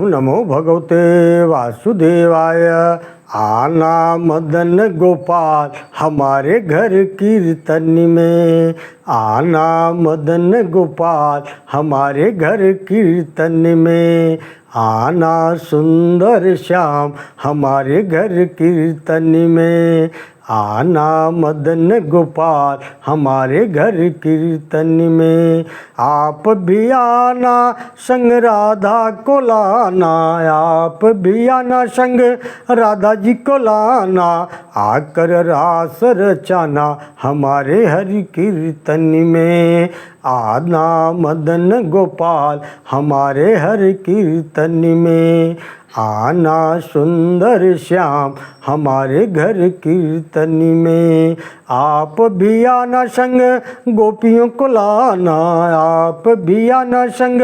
नमो भगवते वासुदेवाय। आना मदन गोपाल हमारे घर कीर्तन में, आना मदन गोपाल हमारे घर कीर्तन में, आना सुंदर श्याम हमारे घर कीर्तन में, आना मदन गोपाल हमारे घर कीर्तन में। आप भी आना संग राधा को लाना, आप भी आना संग राधा जी को लाना, आकर रास रचाना हमारे हरि कीर्तन में, आना मदन गोपाल हमारे हरि कीर्तन में, आना सुंदर श्याम हमारे घर कीर्तन में। आप भी आना संग गोपियों को लाना, आप भी आना संग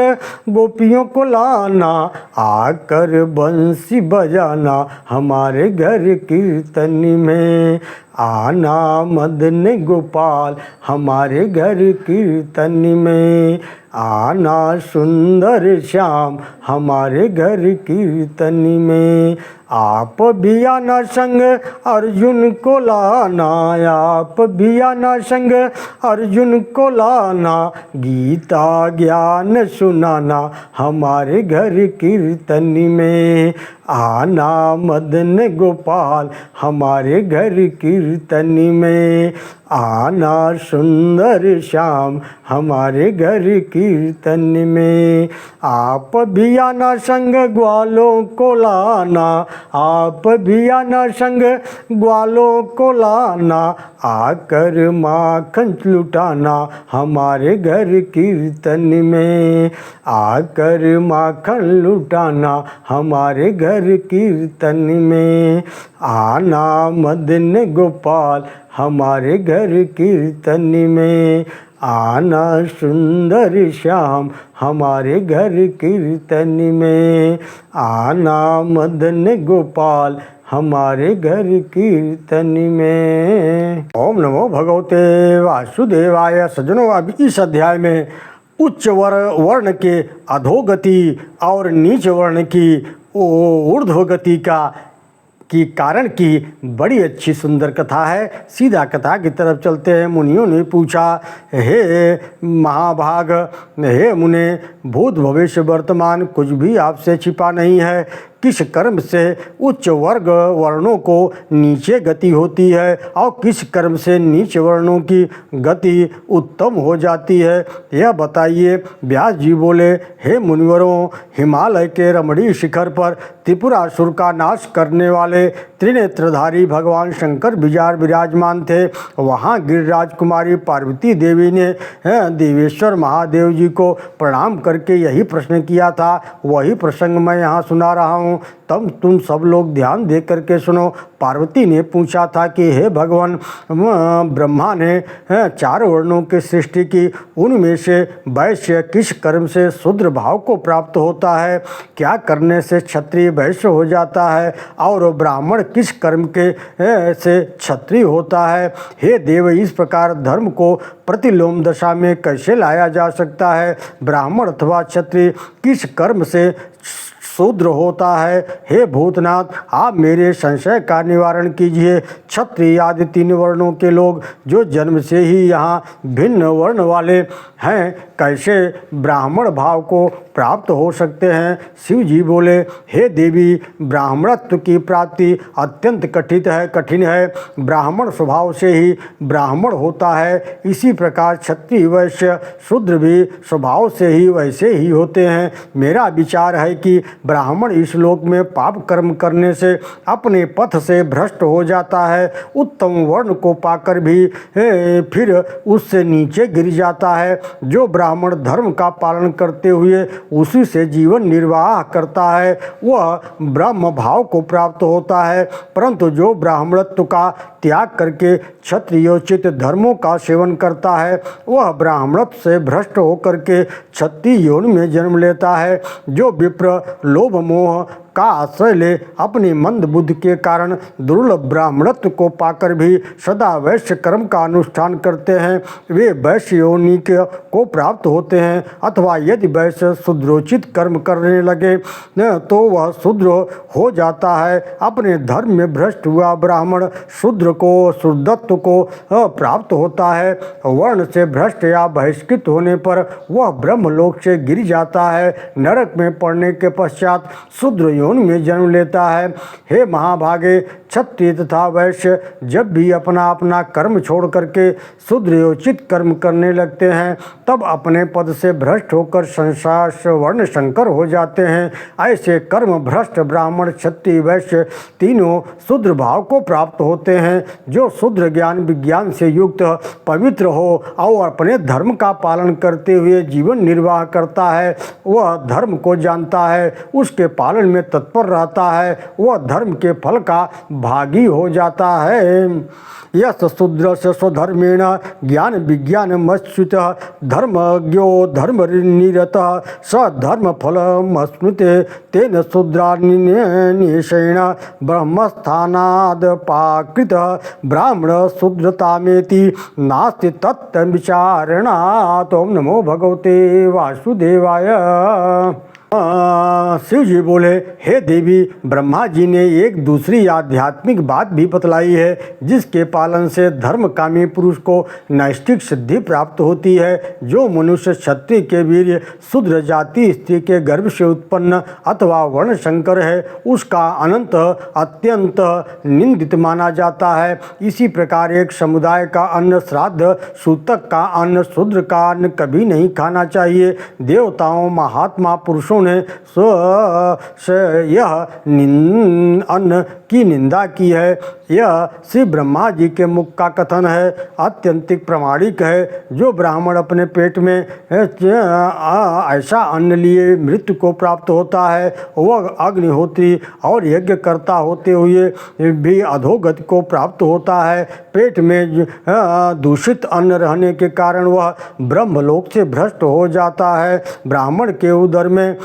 गोपियों को लाना, आकर बंसी बजाना हमारे घर कीर्तन में, आना मदन गोपाल हमारे घर कीर्तन में, आना सुंदर श्याम हमारे घर कीर्तन में। आप भी आना संग अर्जुन को लाना, आप भी आना संग अर्जुन को लाना, गीता ज्ञान सुनाना हमारे घर कीर्तन में, आना मदन गोपाल हमारे घर कीर्तन में, आना सुंदर श्याम हमारे घर कीर्तन में। आप भी आना संग ग्वालों को लाना, आप भी आना संग ग्वालों को लाना, आकर माखन लुटाना हमारे घर कीर्तन में, आकर माखन लुटाना हमारे घर कीर्तन में, आना मदन गोपाल हमारे घर कीर्तन में, आना सुंदर श्याम हमारे घर कीर्तन में, आना मदन गोपाल हमारे घर कीर्तन में। ओम नमो भगवते वासुदेवाय। सज्जनों, अब इस अध्याय में उच्च वर्ण के अधोगति और नीच वर्ण की ऊर्ध्वगति की कारण की बड़ी अच्छी सुंदर कथा है। सीधा कथा की तरफ चलते हैं। मुनियों ने पूछा, हे महाभाग, हे मुने, भूत भविष्य वर्तमान कुछ भी आपसे छिपा नहीं है। किस कर्म से उच्च वर्णों को नीचे गति होती है और किस कर्म से नीच वर्णों की गति उत्तम हो जाती है, यह बताइए। व्यास जी बोले, हे मुनिवरों, हिमालय के रमणीय शिखर पर त्रिपुरासुर का नाश करने वाले त्रिनेत्रधारी भगवान शंकर विराजमान थे। वहाँ गिरिराज कुमारी पार्वती देवी ने देवेश्वर महादेव जी को प्रणाम करके यही प्रश्न किया था। वही प्रसंग मैं यहाँ सुना रहा हूँ, तब तुम सब लोग ध्यान दे करके सुनो। पार्वती ने पूछा था कि हे भगवान, ब्रह्मा ने 4 वर्णों की सृष्टि की, उनमें से वैश्य किस कर्म से शूद्र भाव को प्राप्त होता है? क्या करने से क्षत्रिय वैश्य हो जाता है और ब्राह्मण किस कर्म के से क्षत्रिय होता है? हे देव, इस प्रकार धर्म को प्रतिलोम दशा में कैसे लाया जा सकता है? ब्राह्मण अथवा क्षत्रिय किस कर्म से शूद्र होता है? हे भूतनाथ, आप मेरे संशय का निवारण कीजिए। क्षत्रिय आदि 3 वर्णों के लोग जो जन्म से ही यहाँ भिन्न वर्ण वाले हैं, कैसे ब्राह्मण भाव को प्राप्त हो सकते हैं? शिव जी बोले, हे देवी, ब्राह्मणत्व की प्राप्ति अत्यंत कठिन है। ब्राह्मण स्वभाव से ही ब्राह्मण होता है। इसी प्रकार क्षत्रिय वैश्य शूद्र भी स्वभाव से ही वैसे ही होते हैं। मेरा विचार है कि ब्राह्मण इस लोक में पाप कर्म करने से अपने पथ से भ्रष्ट हो जाता है। उत्तम वर्ण को पाकर भी फिर उससे नीचे गिर जाता है। जो ब्राह्मण धर्म का पालन करते हुए उसी से जीवन निर्वाह करता है, वह ब्रह्म भाव को प्राप्त होता है। परंतु जो ब्राह्मणत्व का त्याग करके क्षत्रियोचित धर्मों का सेवन करता है, वह ब्राह्मणत्व से भ्रष्ट होकर के क्षत्रिय योनि में जन्म लेता है। जो विप्र लोभ मोह का आश्रय ले अपनी मंद बुद्धि के कारण दुर्लभ ब्राह्मणत्व को पाकर भी सदा वैश्य कर्म का अनुष्ठान करते हैं, वे वैश्य योनि को प्राप्त होते हैं। अथवा यदि वैश्य शूद्रोचित कर्म करने लगे तो वह शूद्र हो जाता है। अपने धर्म में भ्रष्ट हुआ ब्राह्मण शूद्र को शुद्धत्व को प्राप्त होता है। वर्ण से भ्रष्ट या बहिष्कृत होने पर वह ब्रह्मलोक से गिर जाता है, नरक में पड़ने के पश्चात शूद्र योनि में जन्म लेता है। हे महाभागे, क्षत्रिय तथा वैश्य जब भी अपना अपना कर्म छोड़ करके शूद्रयोचित कर्म करने लगते हैं तब अपने पद से भ्रष्ट होकर संसार वर्ण संकर हो जाते हैं। ऐसे कर्म भ्रष्ट ब्राह्मण क्षत्रिय वैश्य तीनों शूद्र भाव को प्राप्त होते हैं। जो शूद्र ज्ञान विज्ञान से युक्त पवित्र हो और अपने धर्म का पालन करते हुए जीवन निर्वाह करता है, वह धर्म को जानता है, उसके पालन में तत्पर रहता है, वह धर्म के फल का भागी हो जाता है। यस शूद्र से स्वधर्मेण ज्ञान विज्ञान मच्युत धर्मज्ञो धर्म निरत स धर्म फलमश्नुते तेन शूद्रान्यशेण ब्रह्मस्थानाद पाकृत ब्राह्मण शूद्रतामेति नास्ति तत्त विचारणात्। ओम नमो भगवते वासुदेवाय। शिव जी बोले, हे देवी, ब्रह्मा जी ने एक दूसरी आध्यात्मिक बात भी बतलाई है जिसके पालन से धर्मकामी पुरुष को नैष्ठिक सिद्धि प्राप्त होती है। जो मनुष्य क्षत्रिय के वीर्य शूद्र जाति स्त्री के गर्भ से उत्पन्न अथवा वर्ण संकर है उसका अनंत अत्यंत निंदित माना जाता है। इसी प्रकार एक समुदाय का अन्न श्राद्ध, सूतक का अन्न, शूद्र का अन्न कभी नहीं खाना चाहिए। देवताओं महात्मा पुरुषों ने यह अन्न की निंदा की है। यह श्री ब्रह्मा जी के मुख का कथन है, अत्यंतिक प्रमाणिक है। जो ब्राह्मण अपने पेट में ऐसा अन्न लिए मृत्यु को प्राप्त होता है वह अग्निहोत्री और यज्ञ करता होते हुए भी अधोगति को प्राप्त होता है। पेट में दूषित अन्न रहने के कारण वह ब्रह्मलोक से भ्रष्ट हो जाता है। ब्राह्मण के उदर में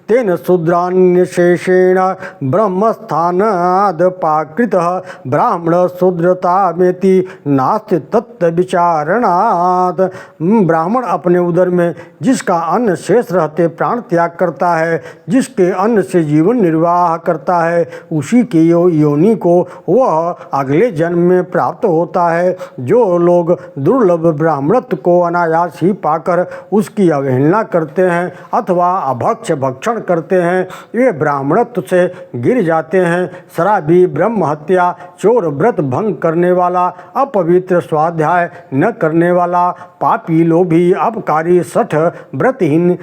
तेन शूद्रान्यशेषेण ब्रह्मस्थानाद पाकृत ब्राह्मण शूद्रतामेति नास्ति तत्त विचारणात्। ब्राह्मण अपने उदर में जिसका अन्न शेष रहते प्राण त्याग करता है, जिसके अन्न से जीवन निर्वाह करता है, उसी की योनि को वह अगले जन्म में प्राप्त होता है। जो लोग दुर्लभ ब्राह्मणत्व को अनायास ही पाकर उसकी अवहेलना करते हैं अथवा अभक्ष भक्षण करते हैं वे ब्राह्मणत्व से गिर जाते हैं। शराबी, ब्रह्म हत्या, चोर, व्रत भंग करने वाला, अपवित्र, स्वाध्याय न करने वाला, पापी, लोभी, अपकारी, सठ, व्रतहीन,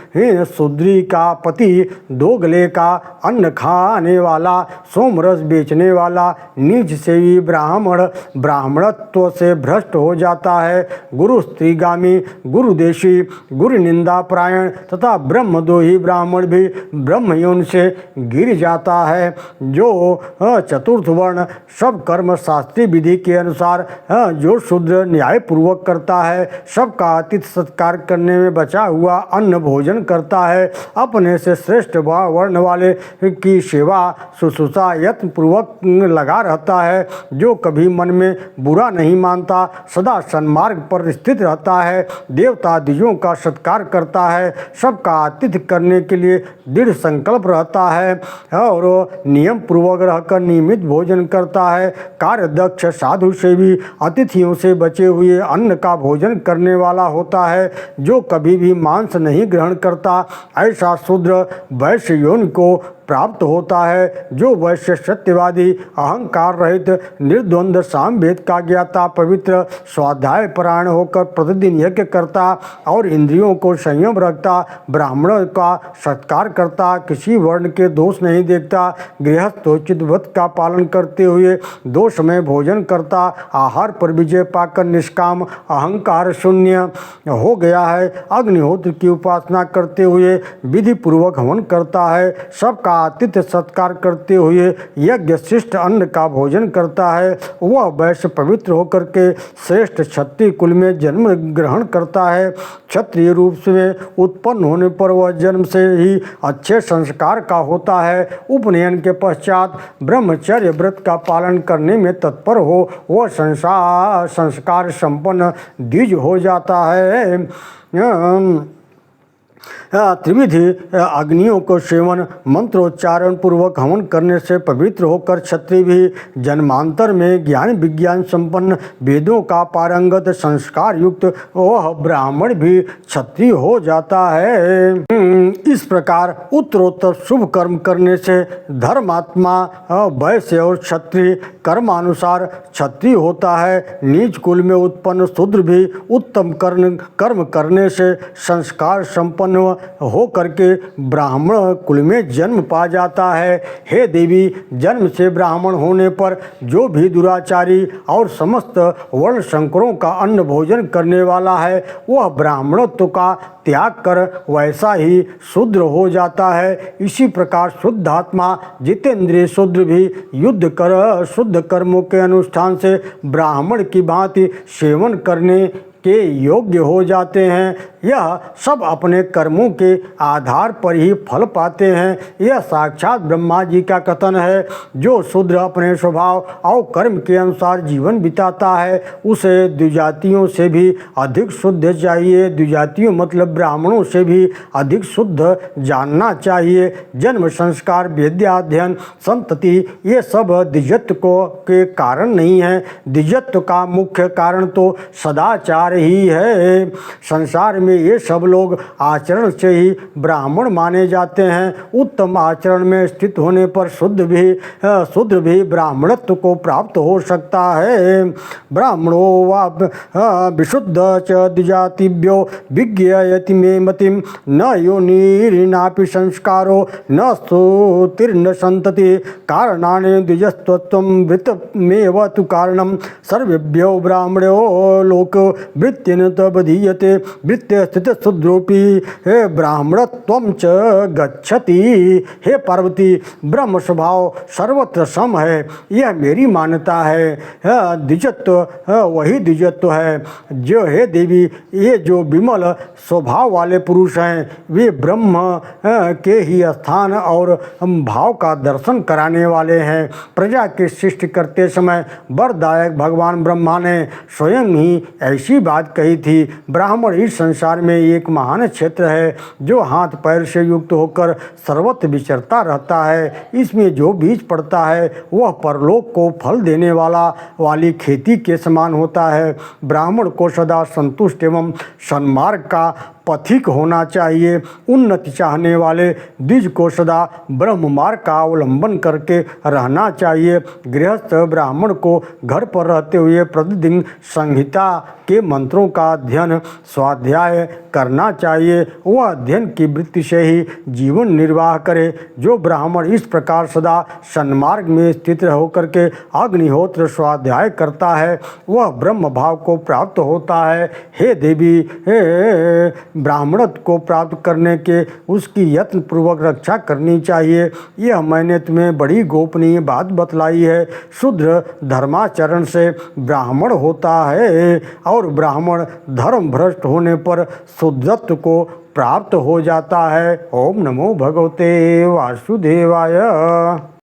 शूद्री का पति, दोगले का अन्न खाने वाला, सोमरस बेचने वाला, नीच सेवी ब्राह्मण ब्राह्मणत्व से भ्रष्ट हो जाता है। गुरु स्त्रीगामी, गुरुदेशी, गुरु निंदा परायण तथा ब्रह्मद्रोही ब्राह्मण भी ब्रह्मयोनि से गिर जाता है। जो चतुर्थ वर्ण सब कर्म शास्त्रीय विधि के अनुसार जो शूद्र न्यायपूर्वक करता है, सबका अतिथि सत्कार करने में बचा हुआ अन्न भोजन करता है, अपने से श्रेष्ठ वर्ण वाले की सेवा शुश्रूषा यत्न पूर्वक लगा रहता है, जो कभी मन में बुरा नहीं मानता, सदा सन्मार्ग पर स्थित रहता है, देवता द्विजों का सत्कार करता है, सबका आतिथ्य करने के लिए दृढ़ संकल्प रहता है और नियम पूर्वक रहकर नियमित भोजन करता है, कार्यदक्ष, साधु सेवी, अतिथियों से बचे हुए अन्न का भोजन करने वाला होता है, जो कभी भी मांस नहीं ग्रहण करता, ऐसा शूद्र वैश्य योनि को प्राप्त होता है। जो वैश्य सत्यवादी, अहंकार रहित, निर्द्वंद, सामवेद का ज्ञाता, पवित्र, स्वाध्याय परायण होकर प्रतिदिन यज्ञ करता और इंद्रियों को संयम रखता, ब्राह्मणों का सत्कार करता, किसी वर्ण के दोष नहीं देखता, गृहस्थोचित व्रत का पालन करते हुए 2 समय भोजन करता, आहार पर विजय पाकर निष्काम अहंकार शून्य हो गया है, अग्निहोत्र की उपासना करते हुए विधि पूर्वक हवन करता है, सबका आतिथ्य सत्कार करते हुए यज्ञ शिष्ट अन्न का भोजन करता है, वह वैश्य पवित्र होकर के श्रेष्ठ क्षत्रिय कुल में जन्म ग्रहण करता है। क्षत्रिय रूप से उत्पन्न होने पर वह जन्म से ही अच्छे संस्कार का होता है। उपनयन के पश्चात ब्रह्मचर्य व्रत का पालन करने में तत्पर हो वह संस्कार संपन्न द्विज हो जाता है। त्रिविधि अग्नियों को सेवन मंत्रोच्चारण पूर्वक हवन करने से पवित्र होकर क्षत्रिय भी जन्मांतर में ज्ञान विज्ञान संपन्न वेदों का पारंगत संस्कार युक्त वह ब्राह्मण भी क्षत्रिय हो जाता है। इस प्रकार उत्तरोत्तर शुभ कर्म करने से धर्मात्मा वैश्य और क्षत्रिय कर्मानुसार क्षत्रिय होता है। नीच कुल में उत्पन्न शूद्र भी उत्तम कर्म करने से संस्कार संपन्न हो करके ब्राह्मण कुल में जन्म पा जाता है। हे देवी, जन्म से ब्राह्मण होने पर जो भी दुराचारी और समस्त वर्ण संकरों का अन्न भोजन करने वाला है वह ब्राह्मणत्व का त्याग कर वैसा ही शूद्र हो जाता है। इसी प्रकार शुद्धात्मा जितेंद्रिय शूद्र भी युद्ध कर शुद्ध कर्मों के अनुष्ठान से ब्राह्मण की भांति सेवन करने के योग्य हो जाते हैं। यह सब अपने कर्मों के आधार पर ही फल पाते हैं। यह साक्षात ब्रह्मा जी का कथन है। जो शूद्र अपने स्वभाव और कर्म के अनुसार जीवन बिताता है उसे द्विजातियों से भी अधिक शुद्ध चाहिए। द्विजातियों मतलब ब्राह्मणों से भी अधिक शुद्ध जानना चाहिए। जन्म संस्कार विद्याध्ययन संतति ये सब द्विजत्व के कारण नहीं है। द्विजत्व का मुख्य कारण तो सदाचार ही है। संसार में ये सब लोग आचरण से ही ब्राह्मण माने जाते हैं। उत्तम आचरण में स्थित होने पर शूद्र भी ब्राह्मणत्व को प्राप्त हो सकता है। ब्राह्मणो वा विशुद्ध च द्विजातिभ्यो विज्ञायति मे मतिम न योनिरिनापि संस्कारो न स्तुतिर्न संतति कारणानि द्विजस्तत्वं वृत्तमेव तु कारणं सर्वेभ्यो ब्राह्मणो लोको वृत्तेन तबधीयते वृत्ते स्थित शूद्रोपि हे ब्राह्मणत्वं च गच्छति। हे पार्वती, ब्रह्म स्वभाव सर्वत्र सम है, यह मेरी मान्यता है। द्विजत्व वही द्विजत्व है जो, हे देवी, ये जो विमल स्वभाव वाले पुरुष हैं वे ब्रह्म के ही स्थान और भाव का दर्शन कराने वाले हैं। प्रजा की सृष्टि करते समय वरदायक भगवान ब्रह्मा ने स्वयं ही ऐसी बात कही थी। ब्राह्मण इस संसार में एक महान क्षेत्र है जो हाथ पैर से युक्त होकर सर्वत्र विचरता रहता है। इसमें जो बीज पड़ता है वह परलोक को फल देने वाली खेती के समान होता है। ब्राह्मण को सदा संतुष्ट एवं सन्मार्ग का पथिक होना चाहिए। उन्नति चाहने वाले द्विज को सदा ब्रह्म मार्ग का अवलंबन करके रहना चाहिए। गृहस्थ ब्राह्मण को घर पर रहते हुए प्रतिदिन संहिता के मंत्रों का अध्ययन स्वाध्याय करना चाहिए। वह अध्ययन की वृत्ति से ही जीवन निर्वाह करे। जो ब्राह्मण इस प्रकार सदा सन्मार्ग में स्थित होकर के अग्निहोत्र स्वाध्याय करता है वह ब्रह्म भाव को प्राप्त होता है। हे देवी, ब्राह्मणत्व को प्राप्त करने के उसकी यत्न पूर्वक रक्षा करनी चाहिए। यह मैंने तुम्हें बड़ी गोपनीय बात बतलाई है। शूद्र धर्माचरण से ब्राह्मण होता है और ब्राह्मण धर्म भ्रष्ट होने पर शूद्रत्व को प्राप्त हो जाता है। ओम नमो भगवते वासुदेवाय।